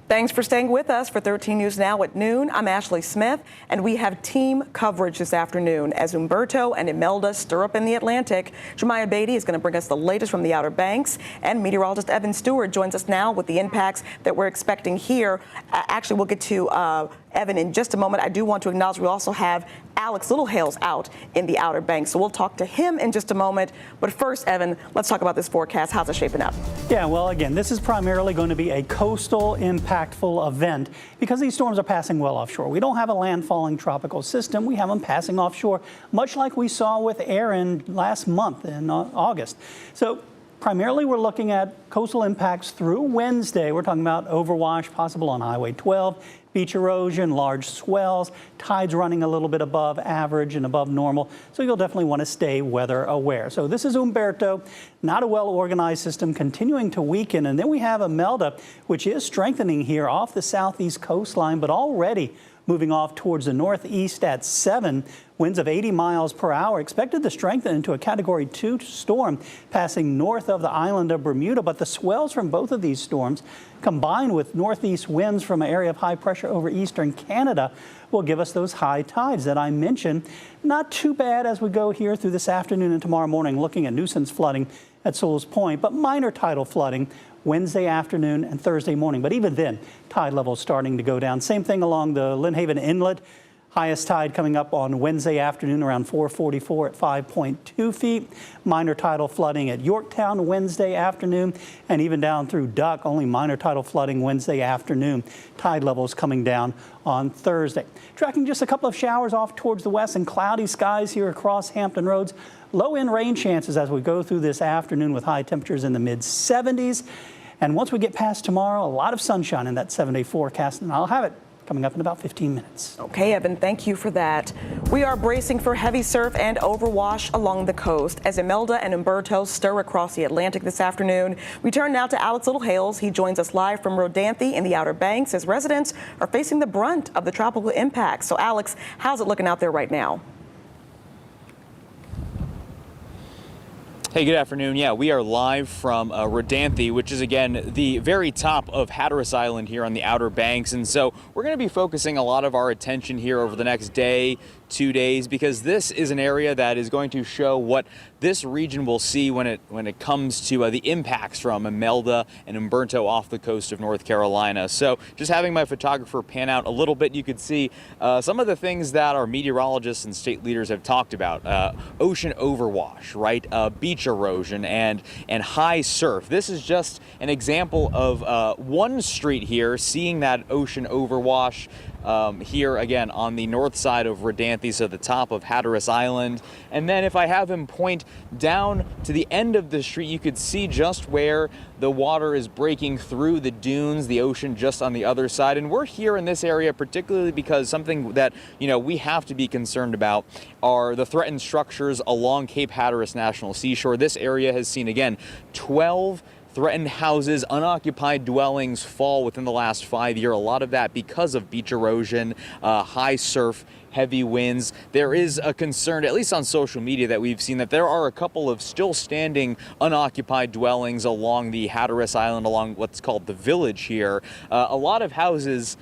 Thanks for staying with us for 13 News Now at noon. I'm Ashley Smith, and we have team coverage this afternoon as Humberto and Imelda stir up in the Atlantic. Jemiah Beatty is going to bring us the latest from the Outer Banks, and meteorologist Evan Stewart joins us now with the impacts that we're expecting here. Actually, we'll get to Evan in just a moment. I do want to acknowledge we also have Alex Littlehales out in the Outer Banks, so we'll talk to him in just a moment. But first, Evan, let's talk about this forecast. How's it shaping up? Yeah, well, again, this is primarily going to be a coastal impactful event because these storms are passing well offshore. We don't have a landfalling tropical system. We have them passing offshore, much like we saw with Aaron last month in August. So primarily, we're looking at coastal impacts through Wednesday. We're talking about overwash possible on Highway 12, beach erosion, large swells, tides running a little bit above average and above normal. So you'll definitely want to stay weather aware. So this is Humberto, not a well-organized system, continuing to weaken. And then we have Imelda, which is strengthening here off the southeast coastline, but already moving off towards the northeast at 7. Winds of 80 miles per hour expected to strengthen into a Category 2 storm passing north of the island of Bermuda. But the swells from both of these storms, combined with northeast winds from an area of high pressure over eastern Canada, will give us those high tides that I mentioned. Not too bad as we go here through this afternoon and tomorrow morning, looking at nuisance flooding at Sewell's Point, but minor tidal flooding Wednesday afternoon and Thursday morning. But even then, tide levels starting to go down. Same thing along the Lynnhaven Inlet. Highest tide coming up on Wednesday afternoon around 4:44 at 5.2 feet. Minor tidal flooding at Yorktown Wednesday afternoon, and even down through Duck, only minor tidal flooding Wednesday afternoon. Tide levels coming down on Thursday. Tracking just a couple of showers off towards the west and cloudy skies here across Hampton Roads. Low-end rain chances as we go through this afternoon with high temperatures in the mid-70s. And once we get past tomorrow, a lot of sunshine in that 7-day forecast, and I'll have it coming up in about 15 minutes. Okay, Evan, thank you for that. We are bracing for heavy surf and overwash along the coast as Imelda and Humberto stir across the Atlantic this afternoon. We turn now to Alex Littlehales. He joins us live from Rodanthe in the Outer Banks as residents are facing the brunt of the tropical impacts. So, Alex, how's it looking out there right now? Hey, good afternoon. Yeah, we are live from Rodanthe, which is, again, the very top of Hatteras Island here on the Outer Banks. And so we're going to be focusing a lot of our attention here over the next day, 2 days, because this is an area that is going to show what this region will see when it comes to the impacts from Imelda and Humberto off the coast of North Carolina. So just having my photographer pan out a little bit, you could see some of the things that our meteorologists and state leaders have talked about. Ocean overwash, right? Beach erosion and high surf. This is just an example of one street here seeing that ocean overwash here again on the north side of Rodanthe, so the top of Hatteras Island. And then if I have him point down to the end of the street, you could see just where the water is breaking through the dunes, the ocean just on the other side. And we're here in this area particularly because something that, we have to be concerned about are the threatened structures along Cape Hatteras National Seashore. This area has seen, again, 12 threatened houses, unoccupied dwellings fall within the last 5 years. A lot of that because of beach erosion, high surf, heavy winds. There is a concern, at least on social media, that we've seen that there are a couple of still standing unoccupied dwellings along the Hatteras Island, along what's called the village here. A lot of houses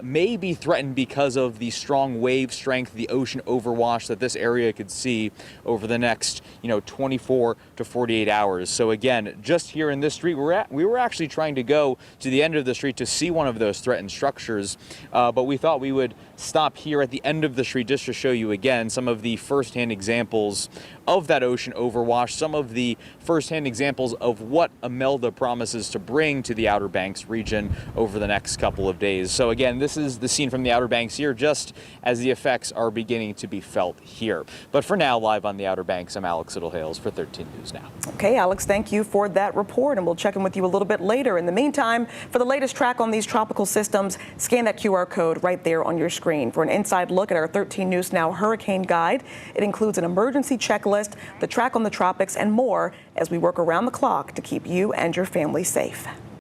may be threatened because of the strong wave strength, the ocean overwash that this area could see over the next, 24 to 48 hours. So again, just here in this street, we were actually trying to go to the end of the street to see one of those threatened structures, but we thought we would stop here at the end of the street just to show you again some of the firsthand examples of that ocean overwash, some of the firsthand examples of what Imelda promises to bring to the Outer Banks region over the next couple of days. So again, this is the scene from the Outer Banks here, just as the effects are beginning to be felt here. But for now, live on the Outer Banks, I'm Alex Littlehales for 13 News Now. Okay, Alex, thank you for that report, and we'll check in with you a little bit later. In the meantime, for the latest track on these tropical systems, scan that QR code right there on your screen for an inside look at our 13 News Now Hurricane Guide. It includes an emergency checklist, the track on the tropics, and more as we work around the clock to keep you and your family safe.